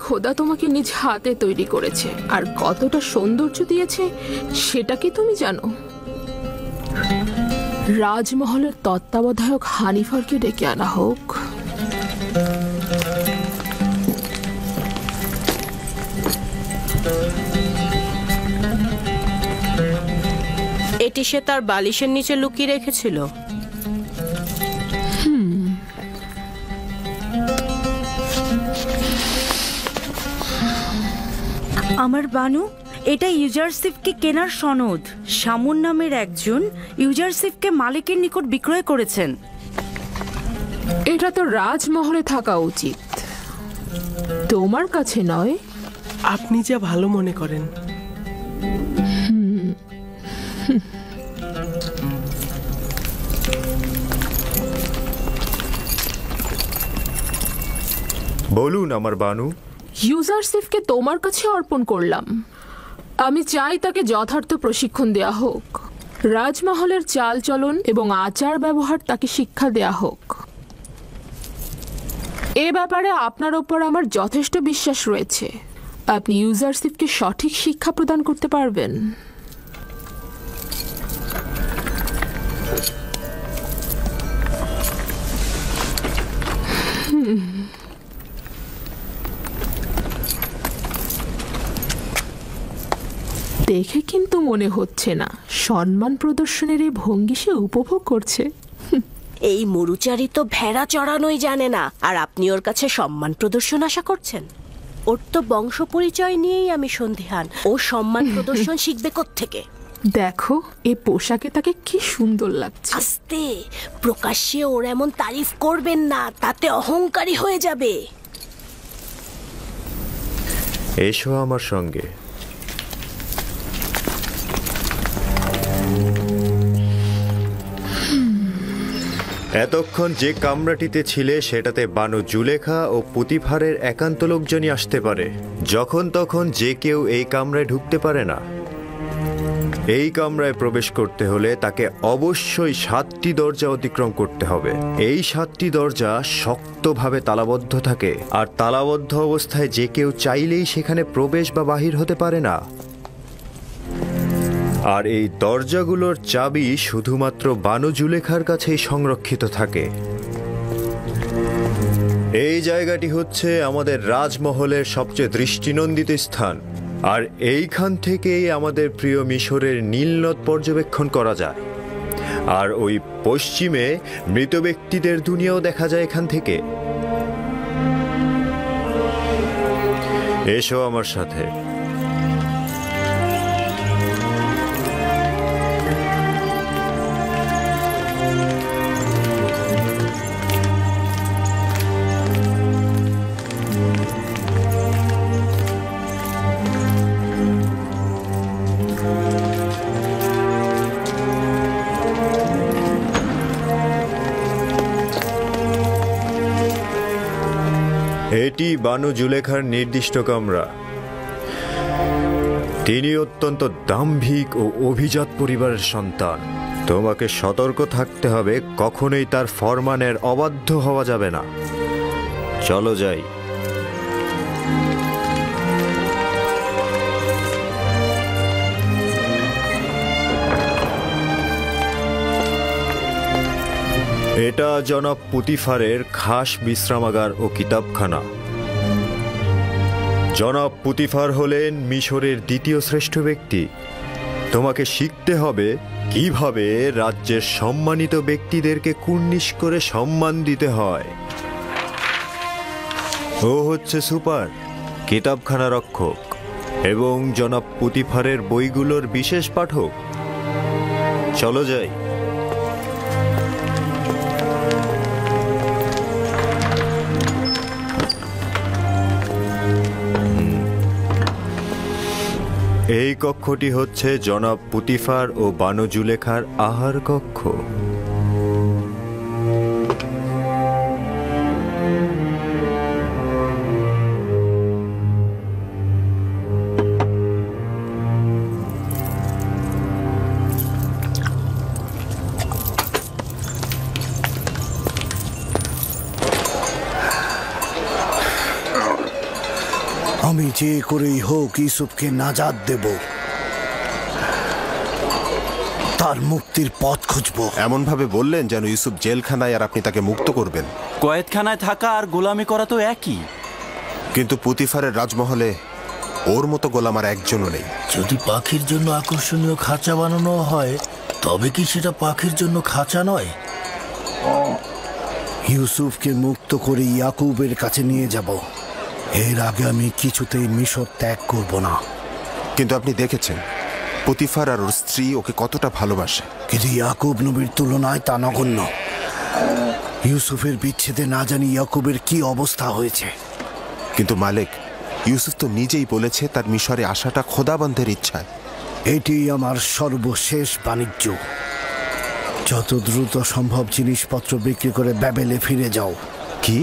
খোদা তোমাকে নিজ হাতে তৈরি করেছে আর কতটা সৌন্দর্য দিয়েছে সেটা কি তুমি জানো? রাজমহলের তত্ত্বাবধায়ক হানিফারকে ডেকে আনা হোক। এটি সে তার বালিশের নিচে লুকিয়ে রেখেছিল। আমার বানু, এটা ইউজারশিপকে কেনার সনদ। শামুন নামের একজন ইউজারশিপকে মালিকের নিকট বিক্রয় করেছেন। এটা তো রাজমহলে থাকা উচিত, তোমার কাছে নয়। আপনি যা ভালো মনে করেন। বলুন আমার বানু। ইউজারশিপকে তোমার কাছে অর্পণ করলাম। আমি চাই তাকে যথার্থ প্রশিক্ষণ দেয়া হোক। রাজমহলের চালচলন এবং আচার ব্যবহার তাকে শিক্ষা দেয়া হোক। এ ব্যাপারে আপনার ওপর আমার যথেষ্ট বিশ্বাস রয়েছে। আপনি ইউজারশিপকে সঠিক শিক্ষা প্রদান করতে পারবেন। দেখে কিন্তু মনে হচ্ছে না সম্মান প্রদর্শনের এই ভঙ্গি সে উপভোগ করছে। এই মরুচারী তো ভেড়া চড়ানোই জানে না, আর আপনি ওর কাছে সম্মান প্রদর্শন আশা করছেন? ওর তো বংশ পরিচয় নিয়েই আমি সন্দিহান। ও সম্মান প্রদর্শন শিখবে কোত্থেকে? দেখো এই পোশাকে তাকে কি সুন্দর লাগছে। আস্তে, প্রকাশ্যে ওর এমন তারিফ করবেন না, তাতে অহংকারী হয়ে যাবে। এসো আমার সঙ্গে। এতক্ষণ যে কামরাটিতে ছিলে সেটাতে বানু জুলেখা ও পুতিফারের একান্ত লোকজনই আসতে পারে। যখন তখন যে কেউ এই কামরায় ঢুকতে পারে না। এই কামরায় প্রবেশ করতে হলে তাকে অবশ্যই 7টি দরজা অতিক্রম করতে হবে। এই 7টি দরজা শক্তভাবে তালাবদ্ধ থাকে, আর তালাবদ্ধ অবস্থায় যে কেউ চাইলেই সেখানে প্রবেশ বা বাহির হতে পারে না। আর এই দরজাগুলোর চাবি শুধুমাত্র বানু জুলেখার কাছেই সংরক্ষিত থাকে। এই জায়গাটি হচ্ছে আমাদের রাজমহলের সবচেয়ে দৃষ্টিনন্দিত স্থান, আর এইখান থেকেই আমাদের প্রিয় মিশরের নীলনদ পর্যবেক্ষণ করা যায়। আর ওই পশ্চিমে মৃত ব্যক্তিদের দুনিয়াও দেখা যায় এখান থেকে। এসো আমার সাথে। এটি বানু জুলেখার নির্দিষ্ট কামরা। তিনি অত্যন্ত দাম্ভিক ও অভিজাত পরিবারের সন্তান। তোমাকে সতর্ক থাকতে হবে, কখনোই তার ফরমানের অবাধ্য হওয়া যাবে না। চলো যাই। এটা জনাব পুতিফারের খাস বিশ্রামাগার ও কিতাবখানা। জনাব পুতিফার হলেন মিশরের দ্বিতীয় শ্রেষ্ঠ ব্যক্তি। তোমাকে শিখতে হবে কিভাবে রাজ্যের সম্মানিত ব্যক্তিদেরকে কুর্নিশ করে সম্মান দিতে হয়। ও হচ্ছে সুপার, কিতাবখানা রক্ষক এবং জনাব পুতিফারের বইগুলোর বিশেষ পাঠক। চলো যাই। এই কক্ষটি হচ্ছে জনাব পুতিফার ও বানু জুলেখার আহার কক্ষ। যে করেই হোক ইউসুফকে নাজাত দেব, তার মুক্তির পথ খুঁজবো। এমন ভাবে বললেন যেন ইউসুফ জেলখানায় আর আপনি তাকে মুক্ত করবেন। কয়েদখানায় থাকা আর গোলামি করা তো একই। কিন্তু পুতিফারের রাজমহলে ওর মতো গোলাম আর একজনও নেই। যদি পাখির জন্য আকর্ষণীয় খাঁচা বানানো হয়, তবে কি সেটা পাখির জন্য খাঁচা নয়? ইউসুফকে মুক্ত করে ইয়াকুবের কাছে নিয়ে যাব। এর আগে আমি কিছুতেই মিশর ত্যাগ করব না। কিন্তু আপনি দেখেছেন পুতিফার আর ওর স্ত্রী ওকে কতটা ভালোবাসে। কিন্তু ইয়াকুব নবীর তুলনায় তা নগণ্য। ইউসুফের বিচ্ছেদে না জানি ইয়াকুবের কি অবস্থা হয়েছে। কিন্তু মালিক, ইউসুফ তো নিজেই বলেছে তার মিশরে আসাটা খোদাবন্ধের ইচ্ছায়। এটি আমার সর্বশেষ বাণিজ্য। যত দ্রুত সম্ভব জিনিসপত্র বিক্রি করে ব্যাবেলে ফিরে যাও। কি?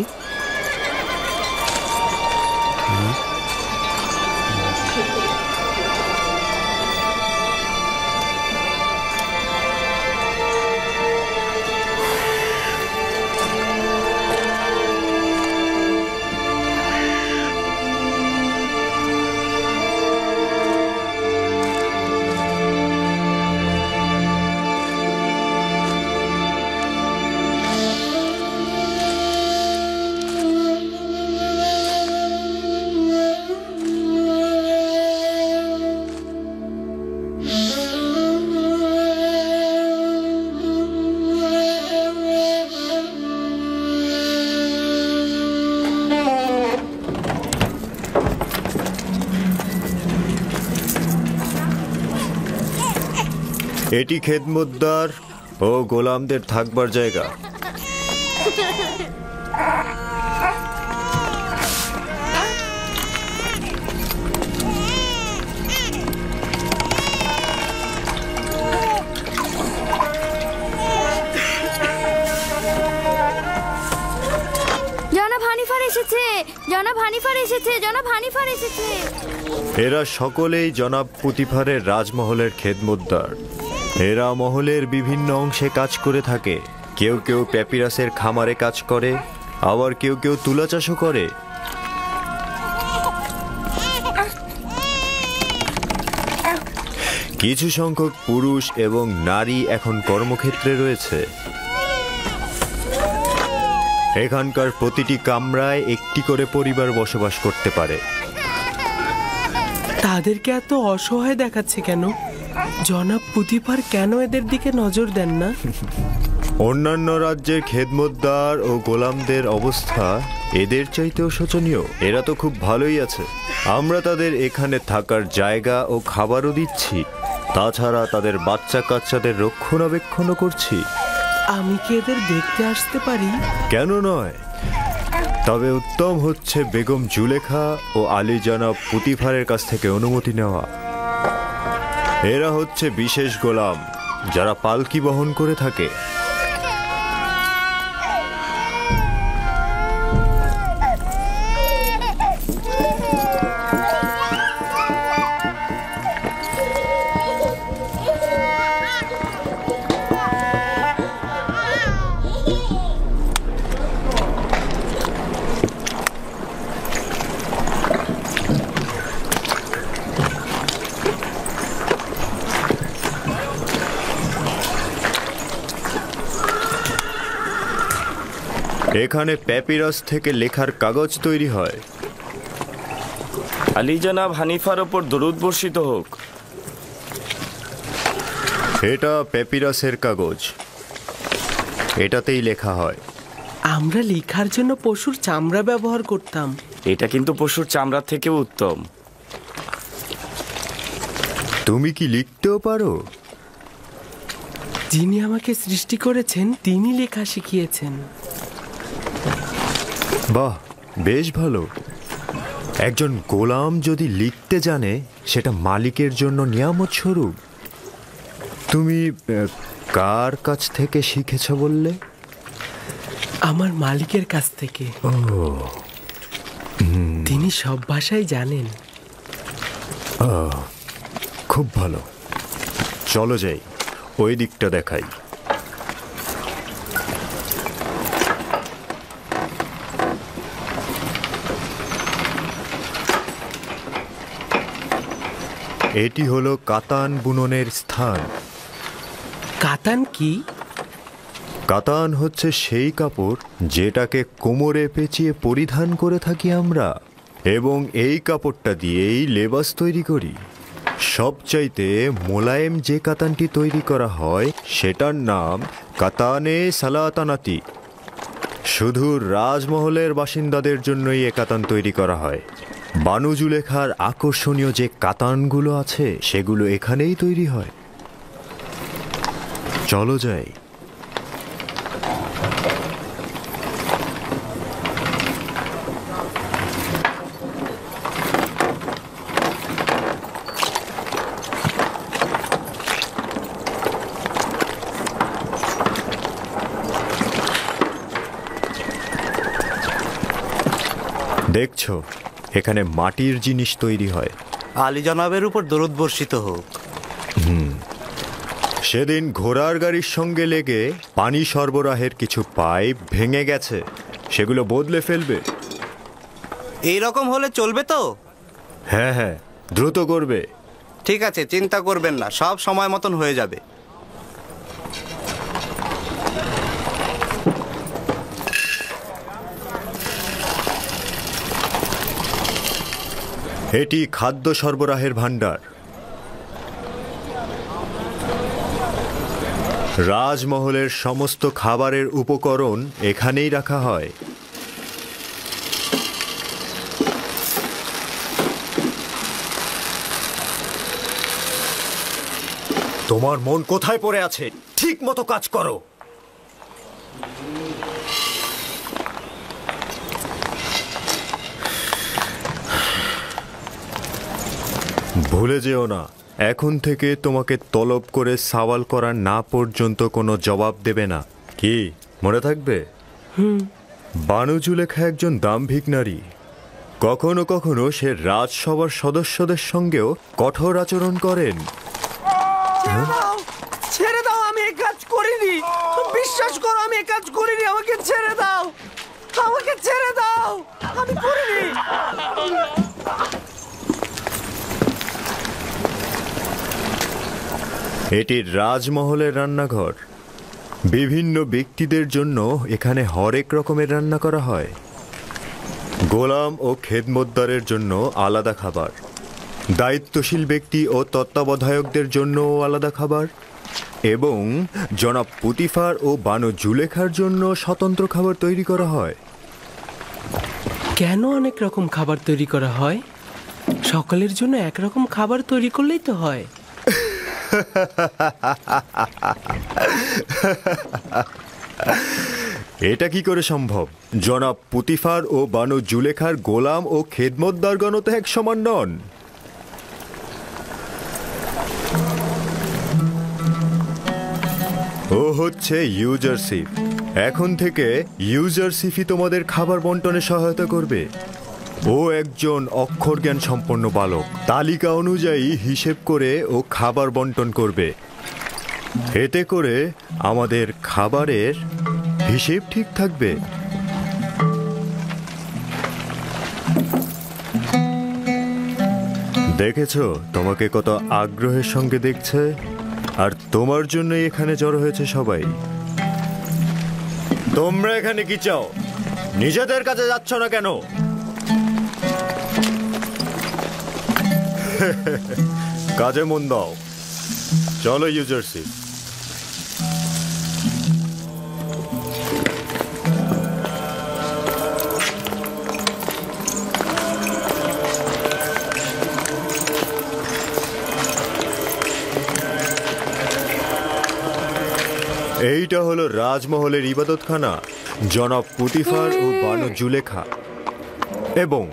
এটি খেদমতদার ও গোলামদের থাকবার জায়গা। জনাব হানিফার এসেছে, জনাব হানিফার এসেছে, জনাব হানিফার এসেছে। এরা সকলেই জনাব পুতিফারের রাজমহলের খেদমতদার। এরা মহলের বিভিন্ন অংশে কাজ করে থাকে। কেউ কেউ প্যাপিরাসের খামারে কাজ করে, আবার কেউ কেউ তুলা চাষও করে। কিছু সংখ্যক পুরুষ এবং নারী এখন কর্মক্ষেত্রে রয়েছে। এখানকার প্রতিটি কামরায় একটি করে পরিবার বসবাস করতে পারে। তাদেরকে এত অসহায় দেখাচ্ছে কেন? জনাব পুতিফার কেন এদের দিকে নজর দেন না? অন্যান্য রাজ্যের খেদমতদার ও গোলামদের অবস্থা এদের চাইতেও শোচনীয়। এরা তো খুব ভালোই আছে। আমরা তাদের এখানে থাকার জায়গা ও খাবারও দিচ্ছি, তাছাড়া তাদের বাচ্চা কাচ্চাদের রক্ষণাবেক্ষণও করছি। আমি কি এদের দেখতে আসতে পারি? কেন নয়? তবে উত্তম হচ্ছে বেগম জুলেখা ও আলী জনাব পুতিফারের কাছ থেকে অনুমতি নেওয়া। এরা হচ্ছে বিশেষ গোলাম যারা পালকি বহন করে থাকে। এখানে প্যাপিরাস থেকে লেখার কাগজ তৈরি হয়। আলী জনাব হানিফার ওপর দরুদ বর্ষিত হোক। এটা প্যাপিরাসের কাগজ, এটাতেই লেখা হয়। আমরা লেখার জন্য পশুর চামড়া ব্যবহার করতাম। এটা কিন্তু পশুর চামড়া থেকেও উত্তম। তুমি কি লিখতেও পারো? যিনি আমাকে সৃষ্টি করেছেন তিনি লেখা শিখিয়েছেন। বাহ, বেশ ভালো। একজন গোলাম যদি লিখতে জানে সেটা মালিকের জন্য নিয়ামত স্বরূপ। তুমি কার কাছ থেকে শিখেছ বললে? আমার মালিকের কাছ থেকে। তিনি সব ভাষাই জানেন। খুব ভালো, চলো যাই, ওই দিকটা দেখাই। এটি হলো কাতান বুননের স্থান। কাতান কি? কাতান হচ্ছে সেই কাপড় যেটাকে কোমরে পেঁচিয়ে পরিধান করে থাকি আমরা, এবং এই কাপড়টা দিয়েই লেবাস তৈরি করি। সবচাইতে মোলায়েম যে কাতানটি তৈরি করা হয় সেটার নাম কাতানে সালাতানাতি। শুধু রাজমহলের বাসিন্দাদের জন্যই এ কাতান তৈরি করা হয়। বানু জুলেখার আকর্ষণীয় যে কাতানগুলো আছে সেগুলো এখানেই তৈরি হয়। চলো যাই। দেখছো, এখানে মাটির জিনিস তৈরি হয়। আলী জনাবের উপর দরুদ বর্ষিত হোক। সেদিন ঘোড়ার গাড়ির সঙ্গে লেগে পানি সরবরাহের কিছু পাইপ ভেঙে গেছে, সেগুলো বদলে ফেলবে। এই রকম হলে চলবে তো? হ্যাঁ হ্যাঁ, দ্রুত করবে। ঠিক আছে, চিন্তা করবেন না, সব সময় মতন হয়ে যাবে। এটি খাদ্য সরবরাহের ভাণ্ডার। রাজমহলের সমস্ত খাবারের উপকরণ এখানেই রাখা হয়। তোমার মন কোথায় পড়ে আছে? ঠিক মতো কাজ করো। ভুলে যেও না, এখন থেকে তোমাকে তলব করে সওয়াল করা না পর্যন্ত কোনো জবাব দেবে না। কি মনে থাকবে? বানু জুলেখা একজন দাম্ভিক নারী। কখনো কখনো সে রাজসভার সদস্যদের সঙ্গেও কঠোর আচরণ করেন। ছেড়ে দাও, আমি এই কাজ করিনি। বিশ্বাস করো, আমি এই কাজ করিনি। আমাকে ছেড়ে দাও, আমাকে ছেড়ে দাও, আমি করিনি। এটি রাজমহলের রান্নাঘর। বিভিন্ন ব্যক্তিদের জন্য এখানে হরেক রকমের রান্না করা হয়। গোলাম ও খেদমতদারের জন্য আলাদা খাবার, দায়িত্বশীল ব্যক্তি ও তত্ত্বাবধায়কদের জন্যও আলাদা খাবার, এবং জনাব পুতিফার ও বানু জুলেখার জন্য স্বতন্ত্র খাবার তৈরি করা হয়। কেন অনেক রকম খাবার তৈরি করা হয়? সকলের জন্য একরকম খাবার তৈরি করলেই তো হয়। এটা কি করে সম্ভব? জনাব পুতিফার ও বানু জুলেখার গোলাম ও খেদমতদারগণ তো এক সমান নন। ও হচ্ছে ইউজারশিপ। এখন থেকে ইউজারশিপই তোমাদের খাবার বন্টনে সহায়তা করবে। ও একজন অক্ষর জ্ঞান সম্পন্ন বালক। তালিকা অনুযায়ী হিসেব করে ও খাবার বন্টন করবে। এতে করে আমাদের খাবারের হিসেব ঠিক থাকবে। দেখেছো তোমাকে কত আগ্রহের সঙ্গে দেখছে, আর তোমার জন্যই এখানে জড়ো হয়েছে সবাই। তোমরা এখানে কি চাও? নিজেদের কাছে যাচ্ছ না কেন? কাজে মন দাও। চলো ইউজারশিপ। এইটা হলো রাজমহলের ইবাদতখানা। জনাব পুতিফার ও বানু জুলেখা এবং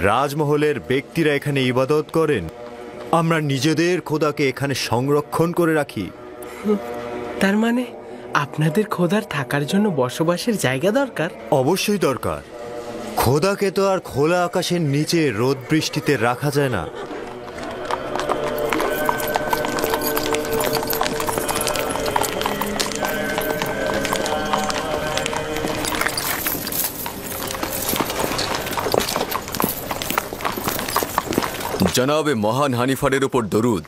রাজমহলের ব্যক্তিরা এখানে ইবাদত করেন। আমরা নিজেদের খোদাকে এখানে সংরক্ষণ করে রাখি। তার মানে আপনাদের খোদার থাকার জন্য বসবাসের জায়গা দরকার? অবশ্যই দরকার। খোদাকে তো আর খোলা আকাশের নিচে রোদ বৃষ্টিতে রাখা যায় না। জনাবে মহান হানিফারের উপর দরুদ।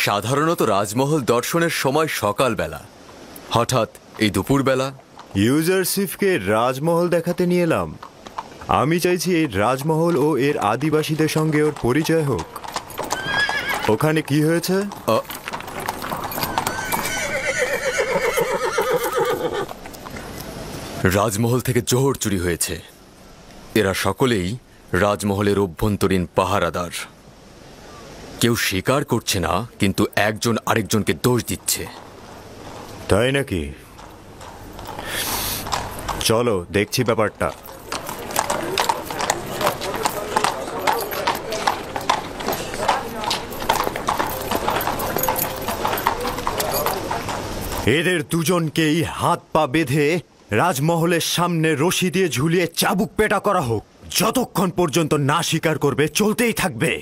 সাধারণত রাজমহল দর্শনের সময় সকালবেলা, হঠাৎ এই দুপুরবেলা। ইউজারশিপকে রাজমহল দেখাতে নিয়ে এলাম। আমি চাইছি এই রাজমহল ও এর আদিবাসীদের সঙ্গে ওর পরিচয় হোক। ওখানে কি হয়েছে? রাজমহল থেকে জোহর চুরি হয়েছে। এরা সকলেই রাজমহলের অভ্যন্তরীণ পাহারাদার। কেউ স্বীকার করছে না, কিন্তু একজন আরেকজনকে দোষ দিচ্ছে। তাই নাকি? চলো দেখছি ব্যাপারটা। এদের দুজনকেই হাত পা বেঁধে রাজমহলের সামনে রশি দিয়ে ঝুলিয়ে চাবুক পেটা করা হোক। যতক্ষণ পর্যন্ত না স্বীকার করবে চলতেই থাকবে।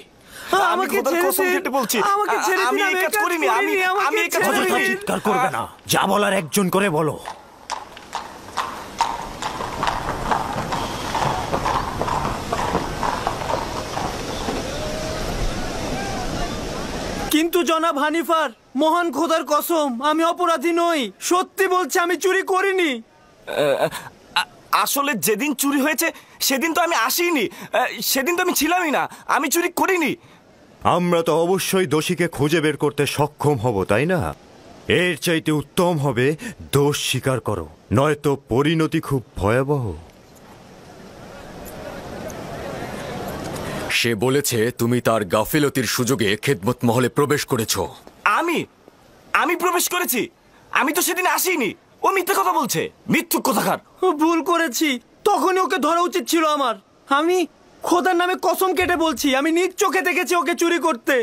আমাকে ছেড়ে দিন, আমি এই কাজ করিনি, আমি এই কাজ করিনি। চিৎকার করবে না, যা বলার একজন করে বলো। কিন্তু জনাব হানিফার, মহান খোদার কসম, আমি অপরাধী নই। সত্যি বলছি, আমি চুরি করিনি। আসলে যেদিন চুরি হয়েছে সেদিন তো আমি আসিনি, সেদিন তো আমি ছিলামই না, আমি চুরি করিনি। আমরা তো অবশ্যই দোষীকে খুঁজে বের করতে সক্ষম হব, তাই না? এর চাইতে উত্তম হবে দোষ স্বীকার করো, নয়তো পরিণতি খুব ভয়াবহ। সে বলেছে তুমি তার গাফিলতির সুযোগে খেদমত মহলে প্রবেশ করেছো। আমি প্রবেশ করেছি? আমি তো সেদিন আসিনি। ও মিথ্যে কথা বলছে, মিথ্যুক কথাকার। ভুল করেছি, তখনই ওকে ধরা উচিত ছিল আমার। আমি খোদার নামে কসম কেটে বলছি, আমি নিজ চোখে দেখেছি ওকে চুরি করতে।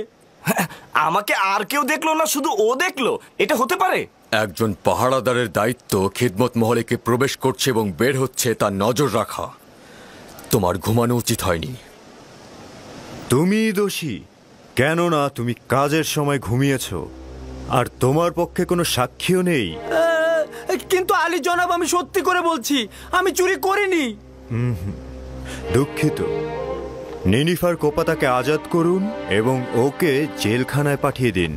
আমাকে আর কেউ দেখলো না, শুধু ও দেখলো? এটা হতে পারে? একজন পাহারাদারের দায়িত্ব খিদমত মহলে কে প্রবেশ করছে এবং বের হচ্ছে তার নজর রাখা। তোমার ঘুমানো উচিত হয়নি। তুমি দোষী, কেননা তুমি কাজের সময় ঘুমিয়েছ আর তোমার পক্ষে কোনো সাক্ষীও নেই। কিন্তু আলী জনাব, আমি সত্যি করে বলছি, আমি চুরি করিনি। দুঃখিত। নিনিফার কোপাতাকে আজাদ করুন এবং ওকে জেলখানায় পাঠিয়ে দিন।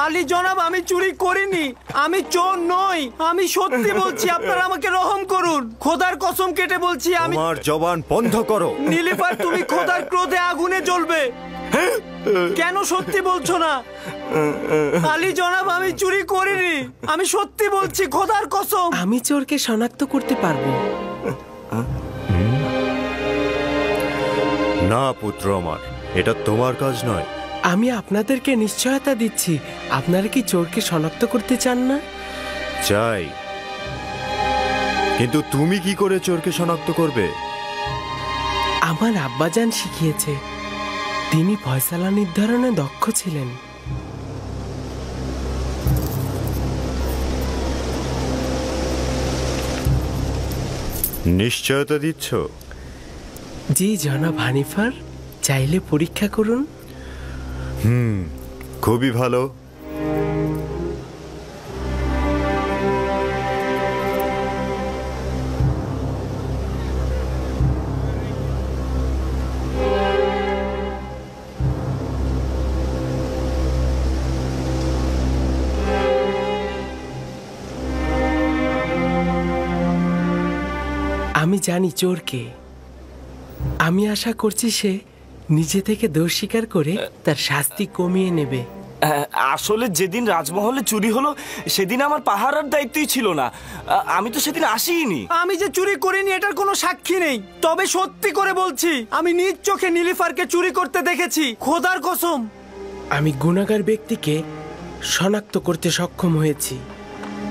আলী জনাব, আমি চুরি করিনি, আমি চোর নই, আমি সত্যি বলছি। আপনারা আমাকে রহম করুন, খোদার কসম কেটে বলছি। আমি তোমার জবান বন্ধ করো। নীলিফার, তুমি খোদার ক্রোধে আগুনে জ্বলবে। কেন সত্যি বলছো না? আলী জনাব, আমি চুরি করিনি, আমি সত্যি বলছি, খোদার কসম। আমি চোরকে শনাক্ত করতে পারবো। না পুত্র আমার, এটা তোমার কাজ নয়। আমি আপনাদেরকে নিশ্চয়তা দিচ্ছি। আপনারা কি চোরকে শনাক্ত করতে চান না? চাই, কিন্তু তুমি কি করে চোরকে শনাক্ত করবে? আমার আব্বাজান শিখিয়েছে, তিনি ফয়সালা নির্ধারণে দক্ষ ছিলেন। নিশ্চয়তা দিচ্ছ? জি জনাব হানিফার, চাইলে পরীক্ষা করুন। খুবই ভালো। আমি জানি চোরকে। আমি আশা করছি সে নিজে থেকে দোষ স্বীকার করে তার শাস্তি কমিয়ে নেবে। আসলে যেদিন রাজমহলে চুরি হলো সেদিন আমার পাহারার দায়িত্বই ছিল না। আমি তো সেদিন আসিনি। আমি যে চুরি করিনি এটার কোনো সাক্ষী নেই, তবে সত্যি করে বলছি, আমি নিজ চোখে নীলিফারকে চুরি করতে দেখেছি, খোদার কসম। আমি গুনাহগার ব্যক্তিকে শনাক্ত করতে সক্ষম হয়েছি,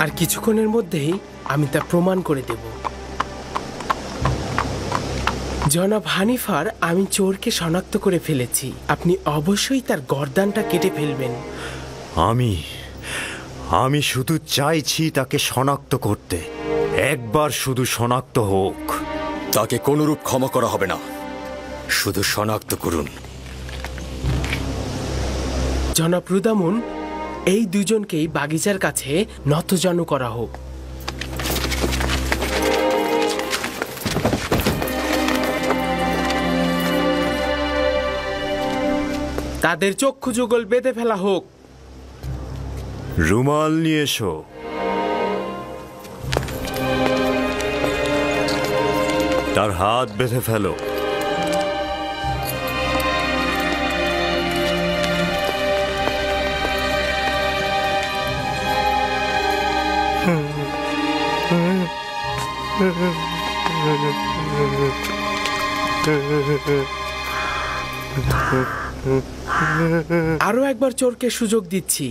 আর কিছুক্ষণের মধ্যেই আমি তা প্রমাণ করে দেব। জনাব হানিফার, আমি চোরকে শনাক্ত করে ফেলেছি। আপনি অবশ্যই তার গর্দানটা কেটে ফেলবেন। আমি শুধু চাইছি তাকে শনাক্ত করতে। একবার শুধু শনাক্ত হোক। তাকে কোনরূপ ক্ষমা করা হবে না, শুধু শনাক্ত করুন। জনাব রুদামুন, এই দুজনকেই বাগিচার কাছে নতজানু করা হোক। তাদের চক্ষু যুগল বেঁধে ফেলা হোক। রুমাল নিয়ে এসো। তার হাত বেঁধে ফেলো। আরো একবার চোরকে সুযোগ দিচ্ছি,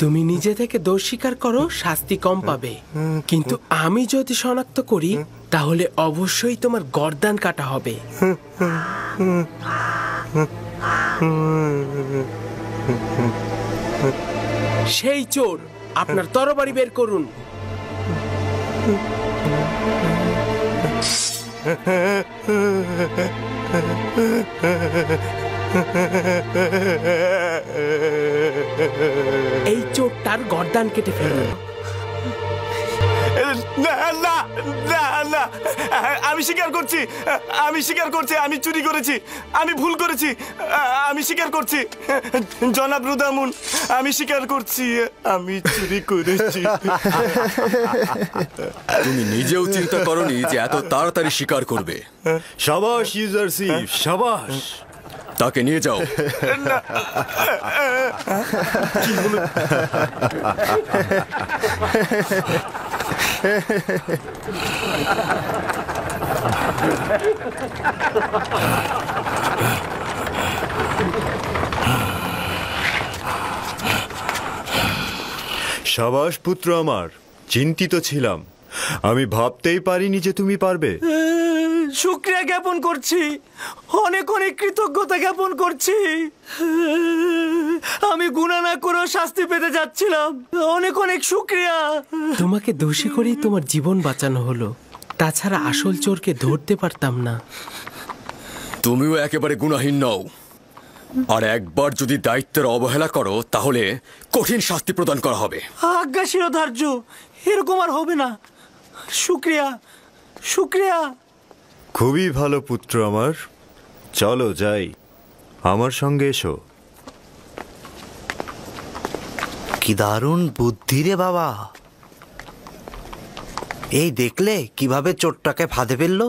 তুমি নিজে থেকে দোষ স্বীকার করো, শাস্তি কম পাবে। কিন্তু আমি যদি শনাক্ত করি তাহলে অবশ্যই তোমার গর্দান কাটা হবে। সেই চোর, আপনার তরবারি বের করুন। এই চোরটার গর্দান কেটে ফেলুন। না না না না, আমি স্বীকার করছি, আমি স্বীকার করছি, আমি চুরি করেছি, আমি ভুল করেছি, আমি স্বীকার করছি। জনাব রুদামুন, আমি স্বীকার করছি, আমি চুরি করেছি। তুমি নিজেও চিন্তা করনি যে এত তাড়াতাড়ি স্বীকার করবে। সাবাস ইউজারশিপ, সাবাস। তাকে নিয়ে যাও। সাবাস পুত্র আমার, চিন্তিত ছিলাম। আমি ভাবতেই পারিনি যে তুমি পারবে। শুকরিয়া জ্ঞাপন করছি, অনেক অনেক কৃতজ্ঞতা জ্ঞাপন করছি। আমি গুনাহ না করেও শাস্তি পেতে যাচ্ছিলাম। অনেক অনেক শুকরিয়া। তোমাকে দোষী করেই তোমার জীবন বাঁচানো হলো, তাছাড়া আসল চোরকে ধরতে পারতাম না। তুমিও একেবারে গুনাহীন নও, আর একবার যদি দায়িত্বের অবহেলা করো তাহলে কঠিন শাস্তি প্রদান করা হবে। আজ্ঞা শিরোধার্য, এরকম আর হবে না। শুকরিয়া, শুকরিয়া। খুবই ভালো পুত্র আমার, চলো যাই, আমার সঙ্গে এসো। কি দারুণ বুদ্ধি রে বাবা! এই দেখলে কিভাবে চোরটাকে ফাঁদে ফেললো?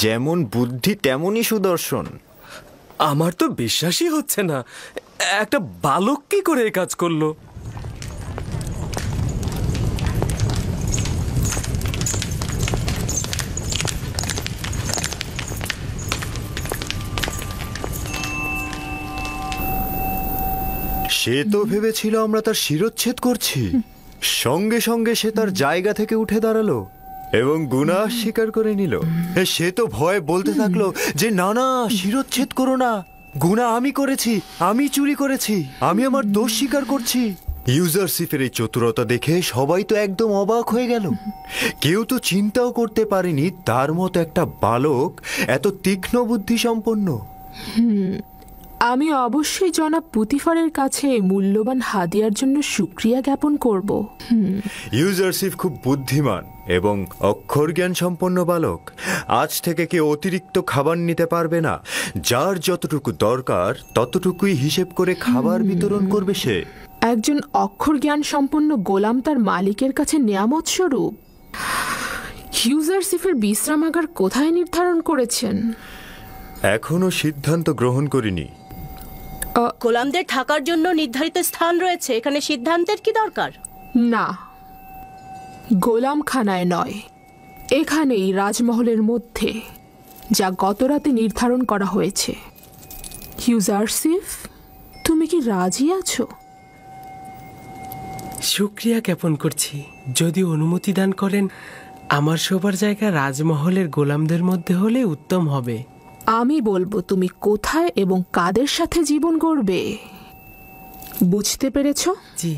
যেমন বুদ্ধি তেমনই সুদর্শন। আমার তো বিশ্বাসই হচ্ছে না, একটা বালক কি করে এই কাজ করলো। সে তো ভেবেছিল আমরা তার শিরচ্ছেদ করছি, সঙ্গে সঙ্গে সে তার জায়গা থেকে উঠে দাঁড়ালো এবং গুনাহ স্বীকার করে নিল। সে তো ভয়ে বলতে থাকলো যে না না, শিরচ্ছেদ করো না, গুনাহ আমি করেছি, আমি চুরি করেছি, আমি আমার দোষ স্বীকার করছি। ইউজারশিপের এই চতুরতা দেখে সবাই তো একদম অবাক হয়ে গেল। কেউ তো চিন্তাও করতে পারেনি তার মতো একটা বালক এত তীক্ষ্ণ বুদ্ধি সম্পন্ন। আমি অবশ্যই জনাব পুতিফারের কাছে মূল্যবান হাদিয়ার জন্য শুকরিয়া জ্ঞাপন করব। ইউজারশিপ খুব বুদ্ধিমান এবং অক্ষর জ্ঞান সম্পন্ন বালক। আজ থেকে কেউ অতিরিক্ত খাবার নিতে পারবে না। যার যতটুকু দরকার ততটুকুই হিসেব করে খাবার বিতরণ করবে সে। একজন অক্ষর জ্ঞান সম্পন্ন গোলাম তার মালিকের কাছে নিয়ামত স্বরূপ। ইউজারশিপের বিশ্রামাগার কোথায় নির্ধারণ করেছেন? এখনো সিদ্ধান্ত গ্রহণ করিনি। গোলামদের থাকার জন্য নির্ধারিত স্থান রয়েছে, এখানে সিদ্ধান্তের কি দরকার? না, গোলামখানায় নয়, এখানেই রাজমহলের মধ্যে, যা গতরাতে নির্ধারণ করা হয়েছে। ইউজারশিপ, তুমি কি রাজি আছো? শুকরিয়া জ্ঞাপন করছি। যদি অনুমতি দান করেন, আমার শোবার জায়গা রাজমহলের গোলামদের মধ্যে হলে উত্তম হবে। আমি বলবো তুমি কোথায় এবং কাদের সাথে জীবন গড়বে। বুঝতে পেরেছ? জি।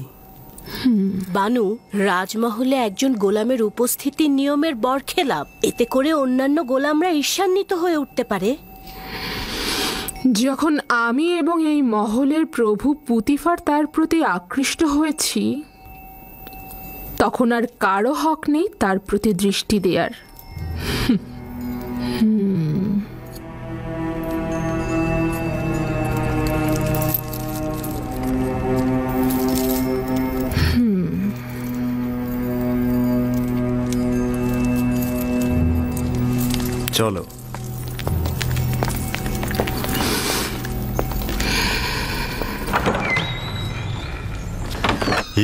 বানু, রাজমহলে একজন গোলামের উপস্থিতি নিয়মের বরখেলাপ। এতে করে অন্যান্য গোলামরা ঈর্ষান্বিত হয়ে উঠতে পারে। যখন আমি এবং এই মহলের প্রভু পুতিফার তার প্রতি আকৃষ্ট হয়েছি, তখন আর কারো হক নেই তার প্রতি দৃষ্টি দেয়ার। চলো।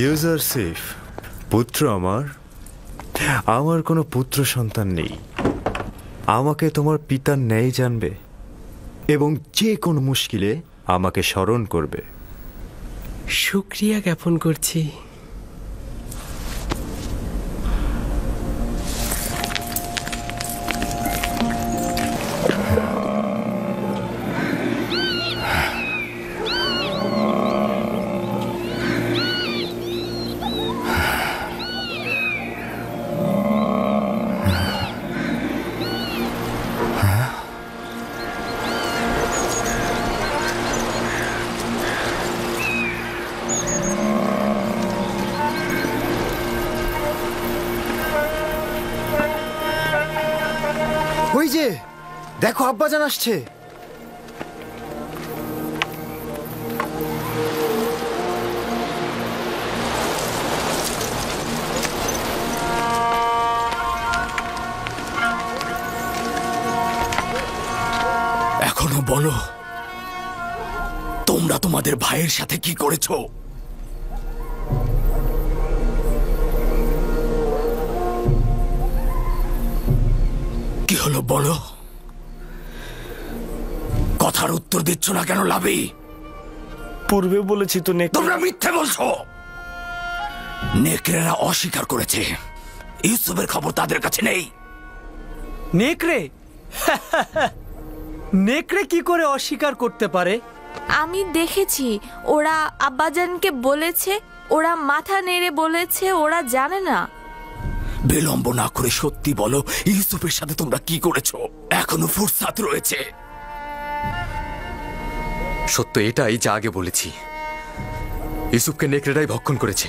ইউজারশিপ, পুত্র আমার কোনো পুত্র সন্তান নেই। আমাকে তোমার পিতার ন্যায় জানবে এবং যে কোনো মুশকিলে আমাকে স্মরণ করবে। শুক্রিয়া জ্ঞাপন করছি। ওই যে দেখো, আব্বাজান আসছে। এখনো বলো, তোমরা তোমাদের ভাইয়ের সাথে কি করেছো? কি হলো বলো? কথার উত্তর দিচ্ছ না কেন লাভি? পূর্বে বলেছি তো তোমরা মিথ্যে বলছো। নেকড়েরা অস্বীকার করেছে ইউসুফের খবর তাদের কাছে নেই। নেকড়ে? নেকড়ে কি করে অস্বীকার করতে পারে? আমি দেখেছি, ওরা আব্বাজানকে বলেছে, ওরা মাথা নেড়ে বলেছে ওরা জানে না। বিলম্ব না করে সত্যি বলো, ইউসুফের সাথে তোমরা কি করেছো? এখনো ফুরসাত রয়েছে। সত্য এটাই যা আগে বলেছি, ইউসুফকে নেকড়েরাই ভক্ষণ করেছে।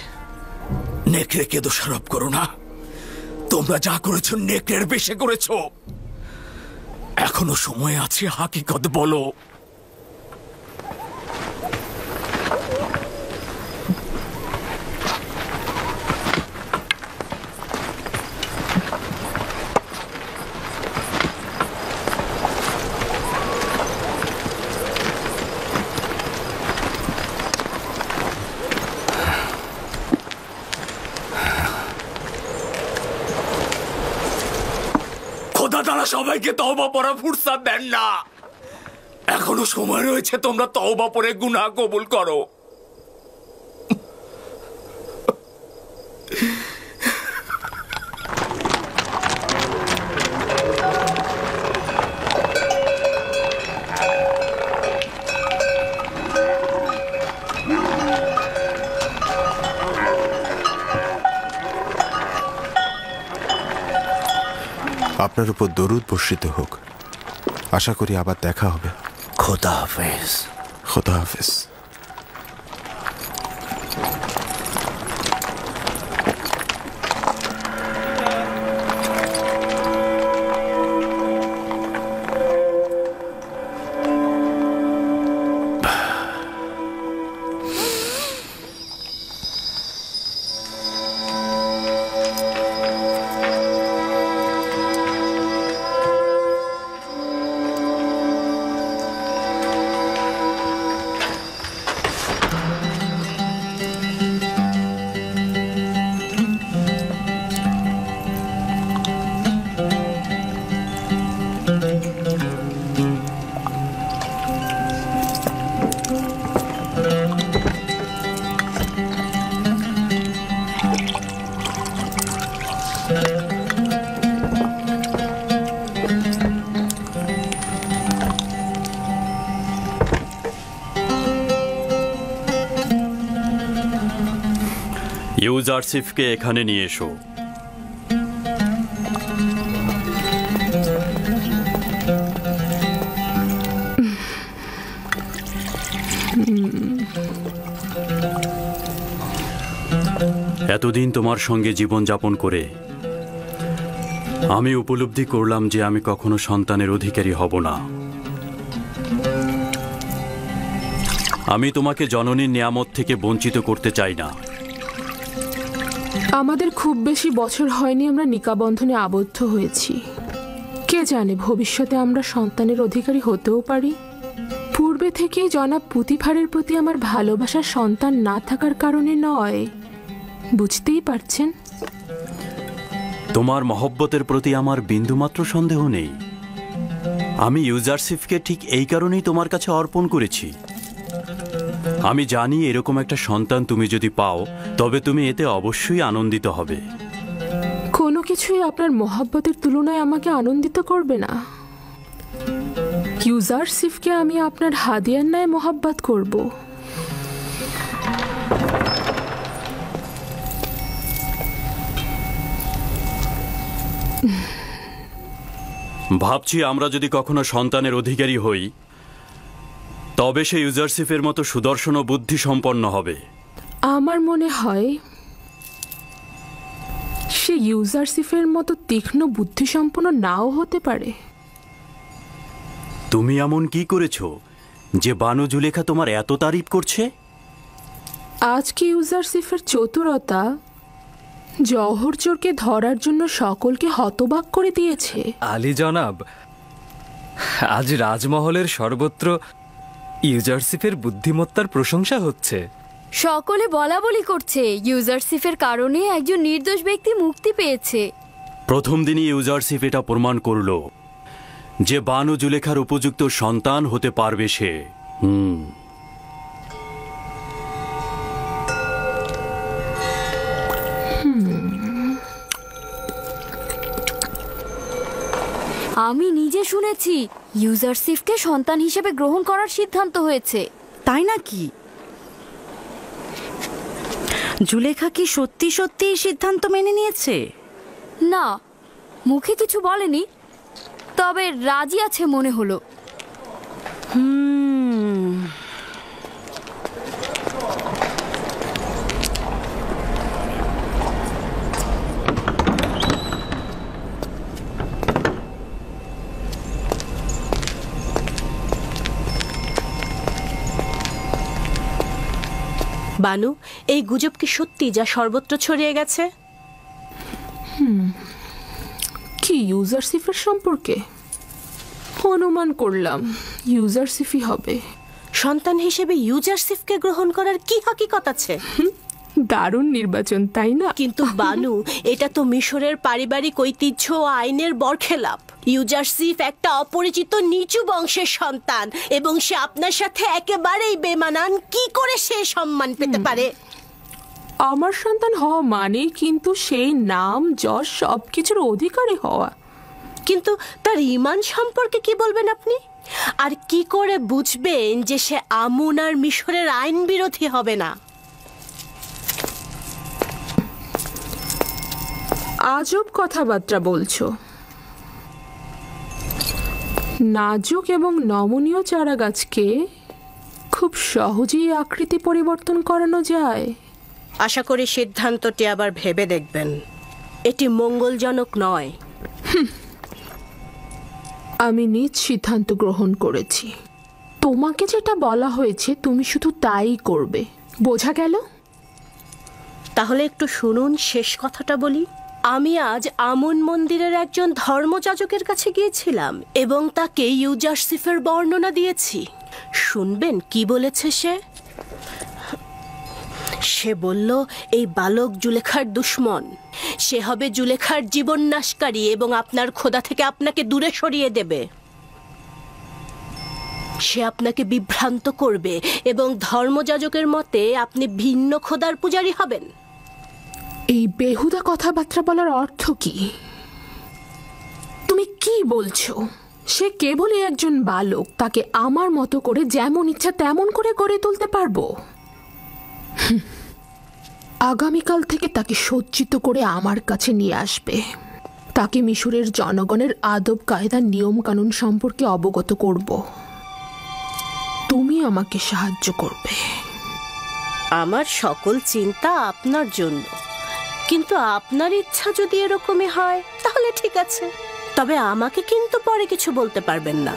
নেকড়েকে দোষারোপ করো না। তোমরা যা করেছো নেকড়ের বেশে করেছো। এখনো সময় আছে, হাকিকত বলো। খোদা তারা সবাইকে তওবা পড়া ফুরসাত দেন না। এখনো সময় রয়েছে, তোমরা তওবা পড়ে গুনাহ কবুল করো। আপনার উপর দরুদ বর্ষিত হোক। আশা করি আবার দেখা হবে। খোদা হাফেজ। খোদা হাফেজ। ইউজারশিপকে এখানে নিয়ে এসো। এতদিন তোমার সঙ্গে জীবনযাপন করে আমি উপলব্ধি করলাম যে আমি কখনো সন্তানের অধিকারী হব না। আমি তোমাকে জননীর নিয়ামত থেকে বঞ্চিত করতে চাই না। আমাদের খুব বেশি বছর হয়নি আমরা নিকাবন্ধনে আবদ্ধ হয়েছি, কে জানে ভবিষ্যতে আমরা সন্তানের অধিকারী হতেও পারি। পূর্বে থেকেই জনাব পুতিফারের প্রতি আমার ভালোবাসার সন্তান না থাকার কারণে নয়, বুঝতেই পারছেন। তোমার মহব্বতের প্রতি আমার বিন্দুমাত্র সন্দেহ নেই। আমি ইউজারসিফকে ঠিক এই কারণেই তোমার কাছে অর্পণ করেছি। আমি জানি এরকম একটা সন্তান তুমি যদি পাও তবে তুমি এতে অবশ্যই আনন্দিত হবে। কোনো কিছুই আপনার মহব্বতের তুলনায় আমাকে আনন্দিত করবে না। ইউজারসিফকে আমি আপনার হাদিয়ার ন্যায় মহব্বত করব। ভাবছি আমরা যদি কখনো সন্তানের অধিকারী হই তবে সে ইউজারসিফের মতো সুদর্শন ও বুদ্ধি সম্পন্ন হবে। আমার মনে হয় সে ইউজারসিফের মতো তীক্ষ্ণ বুদ্ধিসম্পন্ন নাও হতে পারে। তুমি এমন কি করেছো যে বানু জুলেখা তোমার এত তারিফ করছে? আজকে ইউজারসিফের চতুরতা জওহর চোরকে ধরার জন্য সকলকে হতবাক করে দিয়েছে। আলী জনাব, আজ রাজমহলের সর্বত্র ইউজারসিফের বুদ্ধিমত্তার প্রশংসা হচ্ছে। সকলে বলা বলি করছে ইউজারসিফের কারণে একজন নির্দোষ ব্যক্তি মুক্তি পেয়েছে। প্রথম দিনই ইউজারসিফ এটা প্রমাণ করল যে বানু জুলেখার উপযুক্ত সন্তান হতে পারবে সে। আমি নিজে শুনেছি ইউজারসিফকে সন্তান হিসেবে গ্রহণ করার সিদ্ধান্ত হয়েছে। তাই নাকি? জুলেখা কি সত্যি সত্যি সিদ্ধান্ত মেনে নিয়েছে? না, মুখে কিছু বলেনি, তবে রাজি আছে মনে হলো। বানু, এই গুজব কি সত্যি যা সর্বত্র ছড়িয়ে গেছে? কি ইউজারসিফের সম্পর্কে? অনুমান করলাম ইউজারসিফই হবে। সন্তান হিসেবে ইউজারসিফকে গ্রহণ করার কি হাকিকত আছে? দারুণ নির্বাচন, তাই না? কিন্তু বানু, এটা তো মিশরের পারিবারিক ঐতিহ্য ও আইনের বরখেলাপ। ইউজারসিফ একটা অপরিচিত নিচু বংশের সন্তান এবং সে আপনার সাথে একেবারেই বেমানান। কি করে সে সম্মান পেতে পারে? আমার সন্তান হওয়া মানে কিন্তু সেই নাম যশ সবকিছুর অধিকারী হওয়া। কিন্তু তার ঈমান সম্পর্কে কি বলবেন আপনি? আর কি করে বুঝবেন যে সে আমুন আর মিশরের আইন বিরোধী হবে না? আজব কথাবার্তা বলছো। নাজুক এবং নমনীয় চারা গাছকে খুব সহজেই আকৃতি পরিবর্তন করানো যায়। আশা করি সিদ্ধান্তটি আবার ভেবে দেখবেন। এটি মঙ্গলজনক নয়। আমি নিজ সিদ্ধান্ত গ্রহণ করেছি। তোমাকে যেটা বলা হয়েছে তুমি শুধু তাই করবে, বোঝা গেল? তাহলে একটু শুনুন, শেষ কথাটা বলি। আমি আজ আমুন মন্দিরের একজন ধর্মযাজকের কাছে গিয়েছিলাম এবং তাকে ইউজারসিফের বর্ণনা দিয়েছি। শুনবেন কি বলেছে সে? সে বলল এই বালক জুলেখার দুশ্মন। সে হবে জুলেখার জীবন নাশকারী এবং আপনার খোদা থেকে আপনাকে দূরে সরিয়ে দেবে। সে আপনাকে বিভ্রান্ত করবে এবং ধর্মযাজকের মতে আপনি ভিন্ন খোদার পূজারী হবেন। এই বেহুদা কথাবার্তা বলার অর্থ কি? তুমি কি বলছো? সে কেবলই একজন বালক, তাকে আমার মতো করে যেমন ইচ্ছা তেমন করে গড়ে তুলতে পারবো। আগামীকাল থেকে তাকে সজ্জিত করে আমার কাছে নিয়ে আসবে। তাকে মিশরের জনগণের আদব কায়দা নিয়ম কানুন সম্পর্কে অবগত করব। তুমি আমাকে সাহায্য করবে। আমার সকল চিন্তা আপনার জন্য, কিন্তু আপনার ইচ্ছা যদি এরকমই হয় তাহলে ঠিক আছে। তবে আমাকে কিন্তু পরে কিছু বলতে পারবেন না।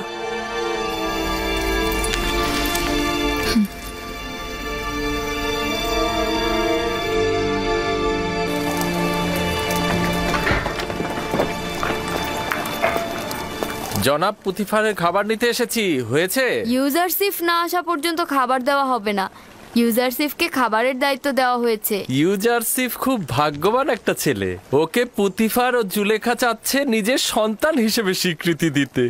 জনাব পুতিফারের খাবার নিতে এসেছি। হয়েছে? ইউজারসিফ না আসা পর্যন্ত খাবার দেওয়া হবে না। ইউজারসিফকে খাবারের দায়িত্ব দেওয়া হয়েছে। ইউজারসিফ খুব ভাগ্যবান একটা ছেলে। ওকে পুতিফার ও জুলেখা চাচ্ছে নিজের সন্তান হিসেবে স্বীকৃতি দিতে।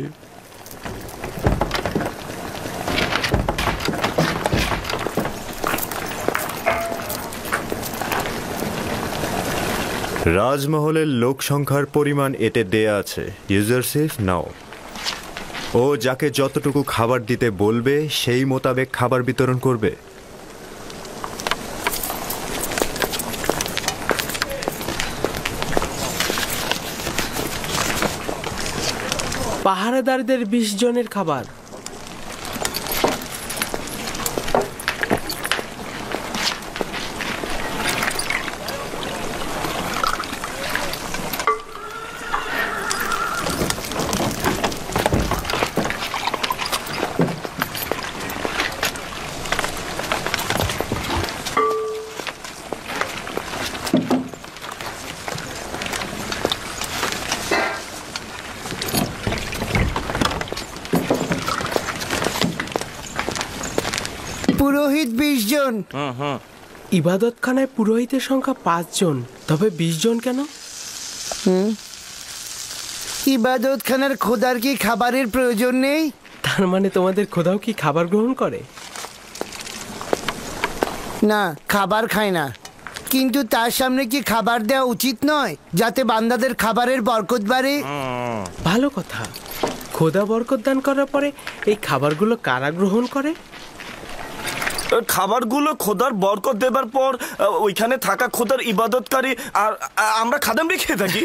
রাজমহলের লোক সংখ্যার পরিমাণ এতে দেয়া আছে। ইউজারসিফ নাও। ও যাকে যতটুকু খাবার দিতে বলবে সেই মোতাবেক খাবার বিতরণ করবে। পাহারাদারদের 20 জনের খাবার। পুরোহিত 20 জন। ইবাদতখানায় পুরোহিতের সংখ্যা 5 জন, তবে 20 জন কেন? ইবাদতখানার খোদার কি খাবারের প্রয়োজন নেই? তার মানে তোমাদের খোদাও কি খাবার গ্রহণ করে? না, খাবার খায় না, কিন্তু তার সামনে কি খাবার দেওয়া উচিত নয়, যাতে বান্দাদের খাবারের বরকত বাড়ে? ভালো কথা। খোদা বরকত দান করার পরে এই খাবারগুলো কারা গ্রহণ করে? খাবারগুলো খোদার বরকত দেবার পর ওইখানে থাকা খোদার ইবাদতকারী আর আমরা খাদেমরা খেয়ে থাকি।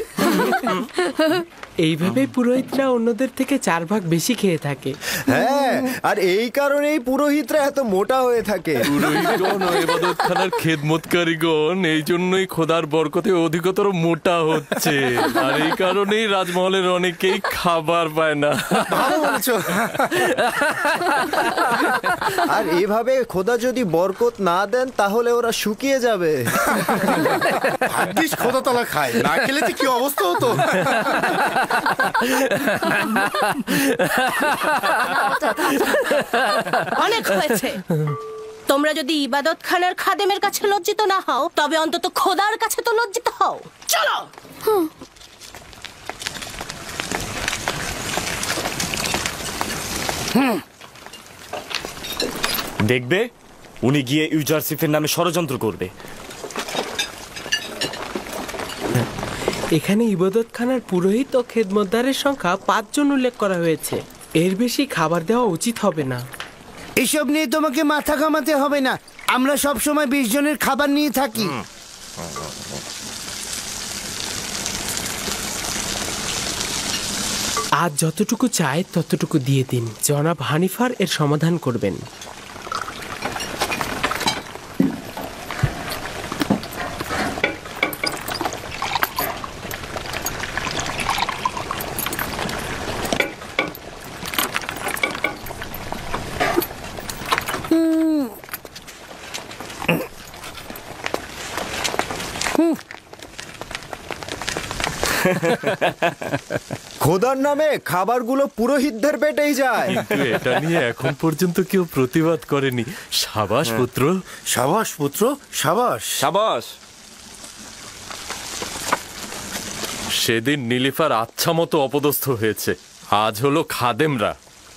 এইভাবেই পুরোহিতরা অন্যদের থেকে 4 ভাগ বেশি খেয়ে থাকে। হ্যাঁ, আর এই কারণেই পুরোহিতরা এত মোটা হয়ে থাকে। পুরোহিতগণ ও ইবাদতখানার খেদমতকারীগণ এই জন্যই খোদার বরকতে অধিকতর মোটা হচ্ছে। আর এই কারণেই রাজমহলের অনেকেই খাবার পায় না। ভালো বলছো। আর এভাবে খোদা যদি বরকত না দেন তাহলে ওরা শুকিয়ে যাবে। ভাগ্যিস খোদা তালা খায়, না খেলে তো কি অবস্থা হতো। অনেক হয়েছে। তোমরা যদি ইবাদতখানার খাদেমের কাছে লজ্জিত না হও, তবে অন্তত খোদার কাছে তো লজ্জিত হও। চলো। দেখবে উনি গিয়ে ইউজারসিফের নামে ষড়যন্ত্র করবে। এখানে ইবাদতখানার পুরোহিত ও খেদমতদারের সংখ্যা 5 জন উল্লেখ করা হয়েছে। এর বেশি খাবার দেওয়া উচিত হবে না। এসব নিয়ে তোমাকে মাথা ঘামাতে হবে না, আমরা সব সময় 20 জনের খাবার নিয়ে থাকি। আজ যতটুকু চাই ততটুকু দিয়ে দিন। জনাব হানিফার এর সমাধান করবেন। খোদার নামে খাবারগুলো পুরোহিতদের পেটেই যায়। কিন্তু এটা নিয়ে এখন পর্যন্ত কেউ প্রতিবাদ করেনি। সাবাস পুত্র, সাবাস পুত্র, সাবাস সাবাস। সেদিন নীলিফার আচ্ছা মতো অপদস্থ হয়েছে, আজ হলো খাদেমরা।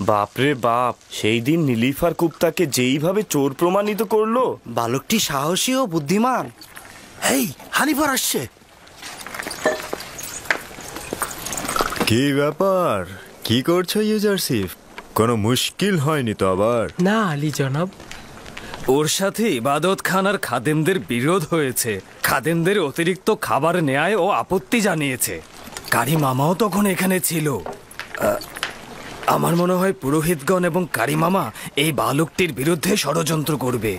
বাপরে বাপ, সেই দিন নীলিফার কুপ্তাকে যেইভাবে চোর প্রমাণিত করলো। বালকটি সাহসী ও বুদ্ধিমান। এই হানিফার আসছে। কি ব্যাপার, কি করছো ইউজারসিফ? কোনো মুশকিল হয়নি তো আবার? না আলী জনাব, ওর সাথে ইবাদতখানার খাদেমদের বিরোধ হয়েছে। খাদেমদের অতিরিক্ত খাবার নেয় ও আপত্তি জানিয়েছে। কারি মামাও তখন এখানে ছিল। আমার মনে হয় পুরোহিতগণ এবং কারি মামা এই বালকটির বিরুদ্ধে ষড়যন্ত্র করবে।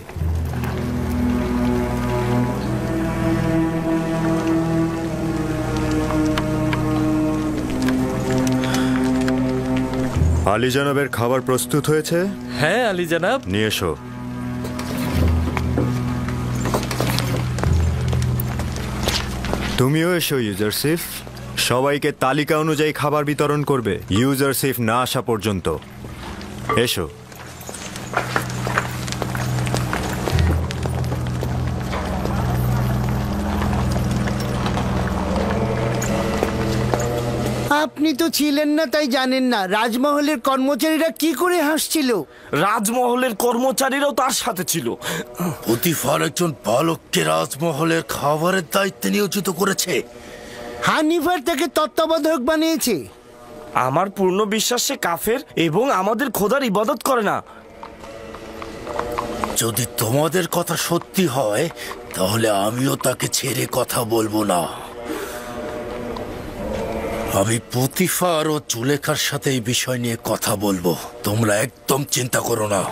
আলী জনাবের খাবার প্রস্তুত হয়েছে? হ্যাঁ আলী জনাব। নিয়ে এসো। তুমিও এসো ইউজারসিফ। সবাইকে তালিকা অনুযায়ী খাবার বিতরণ করবে ইউজারশিপ না আসা পর্যন্ত। এসো। আপনি তো ছিলেন না, তাই জানেন না রাজমহলের কর্মচারীরা কি করে হাসছিল। রাজমহলের কর্মচারীরাও তার সাথে ছিল। পুতিফার একজন বালককে রাজমহলের খাবারের দায়িত্বে নিয়োজিত করেছে। হানিফার তাকে তত্ত্বাবধায়ক বানিয়েছে। আমার পূর্ণ বিশ্বাস সে কাফের এবং আমাদের খোদার ইবাদত করে না। যদি তোমাদের কথা সত্যি হয় তাহলে আমিও তাকে ছেড়ে কথা বলবো না। আমি পুতিফার ও জুলেখার সাথে এই বিষয় নিয়ে কথা বলবো, তোমরা একদম চিন্তা করো না।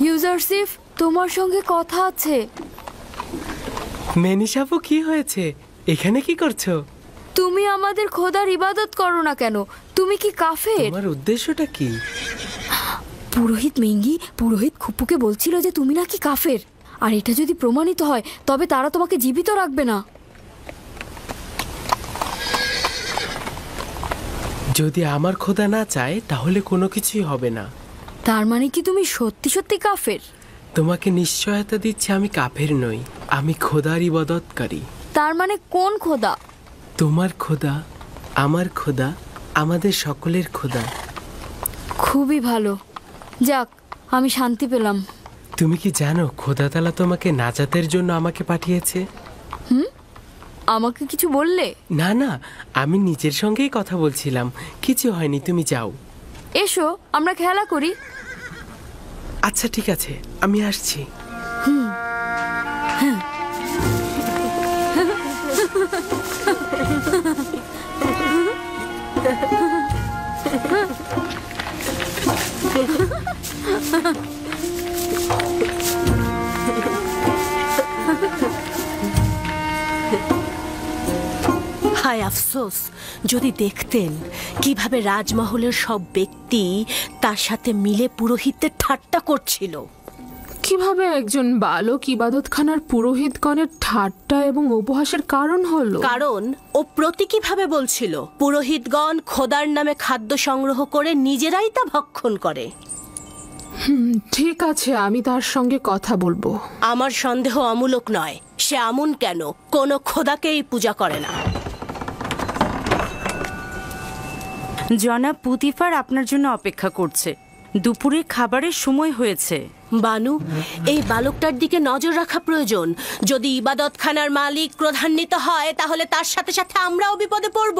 ইউজারশিপ, তোমার সঙ্গে কথা আছে। মেনিসাপু, কি হয়েছে? এখানে কি করছো? তুমি আমাদের খোদার ইবাদত করো না কেন? তুমি কি কাফের? তোমার উদ্দেশ্যটা কি? পুরোহিত মেঙ্গি পুরোহিত খুপুকে বলছিল যে তুমি নাকি কাফের, আর এটা যদি প্রমাণিত হয় তবে তারা তোমাকে জীবিত রাখবে না। যদি আমার খোদা না চায় তাহলে কোনো কিছুই হবে না। তার মানে কি তুমি সত্যি সত্যি কাফের? তোমাকে নিশ্চয়তা দিচ্ছি আমি কাফের নই, আমি খোদার ইবাদতকারী। তার মানে কোন খোদা? তোমার খোদা, আমার খোদা, আমাদের সকলের খোদা। খুবই ভালো, যাক আমি শান্তি পেলাম। তুমি কি জানো খোদা তাআলা তোমাকে নাজাতের জন্য আমাকে পাঠিয়েছে? আমাকে কিছু বললে? না না, আমি নিজের সঙ্গেই কথা বলছিলাম। কিছু হয়নি, তুমি যাও। এসো আমরা খেলা করি। আচ্ছা ঠিক আছে, আমি আসছি। হায় আফসোস, যদি দেখতেন কিভাবে রাজমহলের সব ব্যক্তি তার সাথে মিলে পুরোহিতদের ঠাট্টা করছিল। কিভাবে একজন বালক ইবাদতখানার পুরোহিতগণের ঠাট্টা এবং উপহাসের কারণ হলো? কারণ ও প্রতীকীভাবে বলছিল পুরোহিতগণ খোদার নামে খাদ্য সংগ্রহ করে নিজেরাই তা ভক্ষণ করে। ঠিক আছে, আমি তার সঙ্গে কথা বলবো। আমার সন্দেহ অমূলক নয়। সে আমুন কেন কোনো খোদাকেই পূজা করে না। জনাব পুতিফার আপনার জন্য অপেক্ষা করছে। দুপুরে খাবারের সময় হয়েছে। বানু, এই বালকটার দিকে নজর রাখা প্রয়োজন। যদি ইবাদতখানার মালিক ক্রোধান্বিত হয় তাহলে তার সাথে সাথে আমরাও বিপদে পড়ব।